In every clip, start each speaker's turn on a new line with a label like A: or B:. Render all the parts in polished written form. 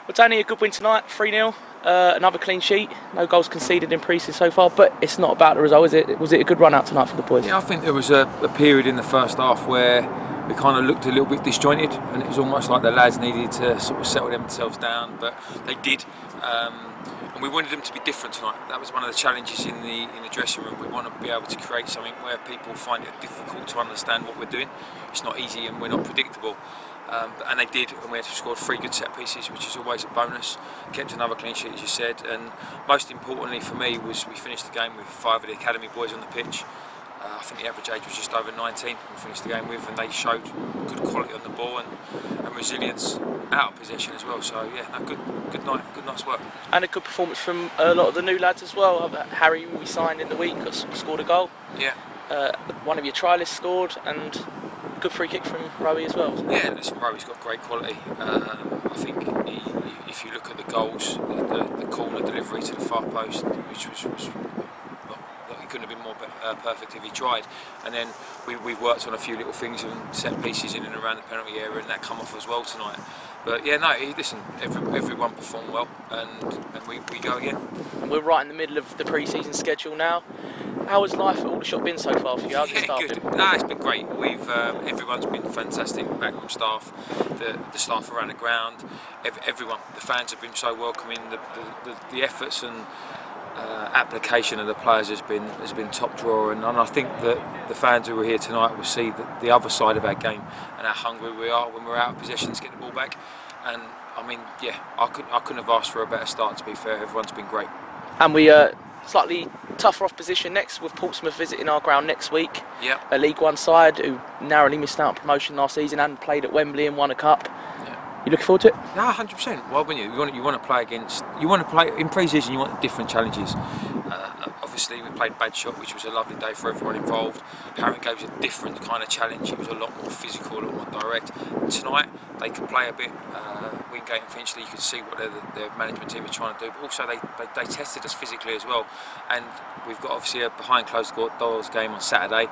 A: Well, Danny, a good win tonight, 3-0. Another clean sheet, no goals conceded in pre-season so far, but it's not about the result, is it? Was it a good run out tonight for the boys?
B: Yeah, I think there was a period in the first half where we kind of looked a little bit disjointed, and it was almost like the lads needed to sort of settle themselves down, but they did. And we wanted them to be different tonight. That was one of the challenges in the dressing room. We want to be able to create something where people find it difficult to understand what we're doing. It's not easy and we're not predictable. And they did, and we had scored 3 good set pieces, which is always a bonus. Kept another clean sheet, as you said, and most importantly for me was we finished the game with 5 of the academy boys on the pitch. I think the average age was just over 19 we finished the game with, and they showed good quality on the ball and resilience out of possession as well. So yeah, no, good night, good night's work. And
A: a good performance from a lot of the new lads as well. Harry, we signed in the week, scored a goal.
B: Yeah.
A: One of your trialists scored, and good free kick from Rowie as well.
B: Yeah, listen, Rowie's got great quality. I think if you look at the goals, the corner delivery to the far post, which was he couldn't have been more perfect if he tried. And then we've worked on a few little things and set pieces in and around the penalty area, and that come off as well tonight. But yeah, no, listen, everyone performed well, and we go again.
A: And we're right in the middle of the pre-season schedule now. How has life at Aldershot been so far for you? How's the staff
B: good.
A: been?
B: No, it's been great. We've everyone's been fantastic. Backroom staff, the staff around the ground, everyone. The fans have been so welcoming. The efforts and application of the players has been top drawer, and I think that the fans who were here tonight will see the other side of our game and how hungry we are when we're out of possession to get the ball back. And I mean, yeah, I couldn't have asked for a better start. To be fair, everyone's been great.
A: And we slightly tougher off position next, with Portsmouth visiting our ground next week.
B: Yeah.
A: A League One side who narrowly missed out on promotion last season and played at Wembley and won a cup. You looking forward to it?
B: No, 100%. Why wouldn't you? You want to play against. You want to play in pre-season. You want different challenges. Obviously, we played Badshot, which was a lovely day for everyone involved. Harringay gave us a different kind of challenge. It was a lot more physical, a lot more direct. Tonight, they could play a bit. Wingate and Finchley, you could see what their management team is trying to do. But also, they tested us physically as well. And we've got obviously a behind closed doors game on Saturday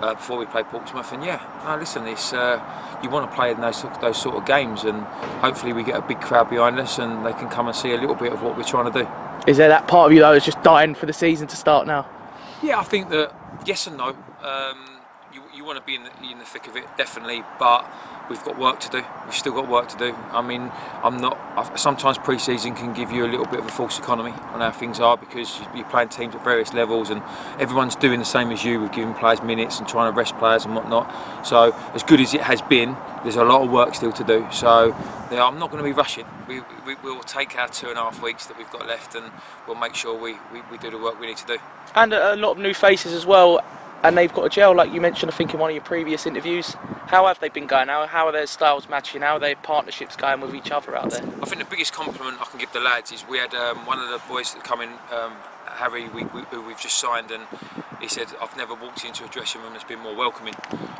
B: before we play Portsmouth. And yeah, no, listen, it's you want to play in those sort of games, and hopefully we get a big crowd behind us and they can come and see a little bit of what we're trying to do.
A: Is there that part of you though that's just dying for the season to start now?
B: Yeah, I think that yes and no. You want to be in the thick of it, definitely, but we've got work to do. We've still got work to do. I mean, sometimes pre-season can give you a little bit of a false economy on how things are, because you're playing teams at various levels and everyone's doing the same as you with giving players minutes and trying to rest players and whatnot. So as good as it has been, there's a lot of work still to do. So yeah, I'm not going to be rushing. We'll take our 2.5 weeks that we've got left, and we'll make sure we do the work we need to do.
A: And a lot of new faces as well. And they've got a gel, like you mentioned, I think in one of your previous interviews. How have they been going? How are their styles matching? How are their partnerships going with each other out there?
B: I think the biggest compliment I can give the lads is we had one of the boys that come in, Harry, who we've just signed, and he said, "I've never walked into a dressing room that's been more welcoming."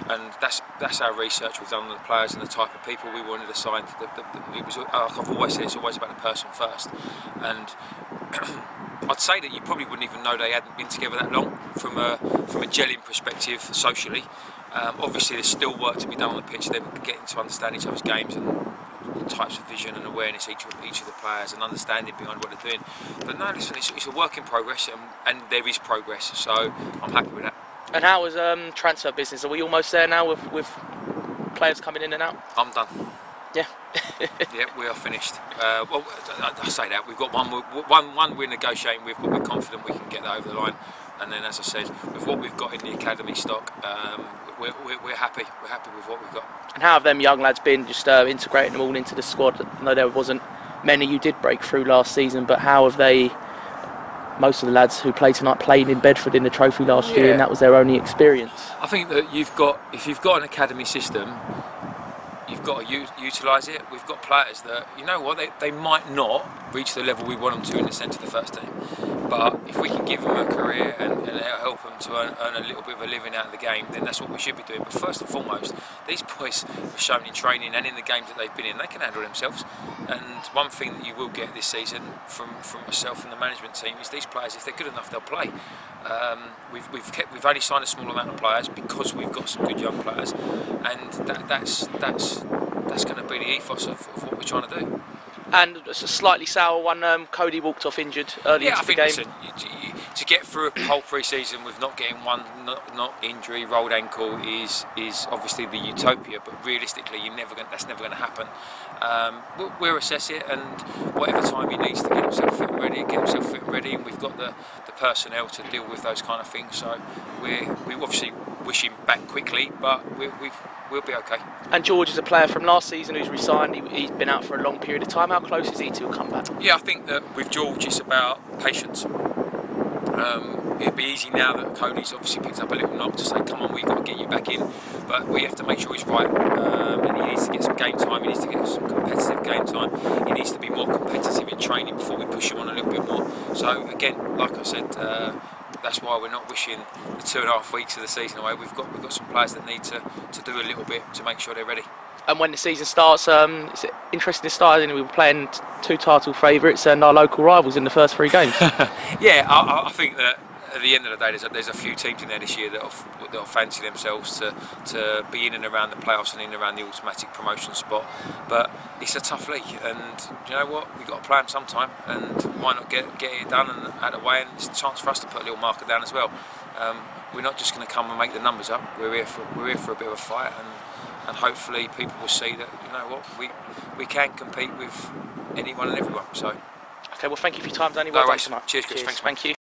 B: And that's our research we've done on the players and the type of people we wanted to sign. It was, I've always said, it's always about the person first. And I'd say that you probably wouldn't even know they hadn't been together that long from a gelling perspective socially. Obviously, there's still work to be done on the pitch. They're getting to understand each other's games and the types of vision and awareness each of the players and understanding behind what they're doing. But no, listen, it's a work in progress, and there is progress. So I'm happy with that. And
A: how is transfer business? Are we almost there now with players coming in and out?
B: I'm done.
A: Yeah.
B: Yeah, we are finished. Well, I say that we've got one we're negotiating with, but we're confident we can get that over the line. And then, as I said, with what we've got in the academy stock, we're happy. We're happy with what we've got.
A: And how have them young lads been, just integrating them all into the squad? I know there wasn't many you did break through last season, but how have they? Most of the lads who played tonight played in Bedford in the trophy last year, and that was their only experience.
B: I think that if you've got an academy system, you've got to utilise it. We've got players that, you know what, they might not reach the level we want them to in the centre of the first team, but if we can give them a career and help them to earn a little bit of a living out of the game, then that's what we should be doing. But first and foremost, these boys have shown in training and in the games that they've been in, they can handle themselves. And one thing that you will get this season from myself and the management team is these players, if they're good enough, they'll play. We've only signed a small amount of players because we've got some good young players, and that's going to be the ethos of what we're trying to do.
A: And it's a slightly sour one. Cody walked off injured early into the game.
B: Listen, to get through a whole pre-season with not getting one not injury, rolled ankle is obviously the utopia. But realistically, that's never going to happen. We'll assess it, and whatever time he needs to get himself fit and ready, and we've got the personnel to deal with those kind of things. So we obviously wish him back quickly, but we'll be okay.
A: And George is a player from last season who's resigned. He's been out for a long period of time. How close is he to a comeback?
B: Yeah, I think that with George it's about patience. It'd be easy now that Cody's obviously picked up a little knock to say, come on, we've got to get you back in, but we have to make sure he's right, and he needs to get some game time, he needs to get some competitive game time, he needs to be more competitive in training before we push him on a little bit more. So again, like I said, that's why we're not wishing the 2.5 weeks of the season away. We've got some players that need to do a little bit to make sure they're ready.
A: And when the season starts, it's interesting to start. We were playing two title favourites and our local rivals in the first 3 games.
B: Yeah, I think that at the end of the day, there's a few teams in there this year that'll fancy themselves to be in and around the playoffs and in and around the automatic promotion spot. But it's a tough league, and you know what? We've got to play them sometime, and why not get it done and out of the way? And it's a chance for us to put a little marker down as well. We're not just going to come and make the numbers up. We're here for a bit of a fight, and hopefully people will see that, you know what, we can compete with anyone and everyone. So.
A: Okay, well, thank you for your time, Danny.
B: Well
A: done tonight.
B: Cheers, Chris. Thanks, mate.
A: Thank you.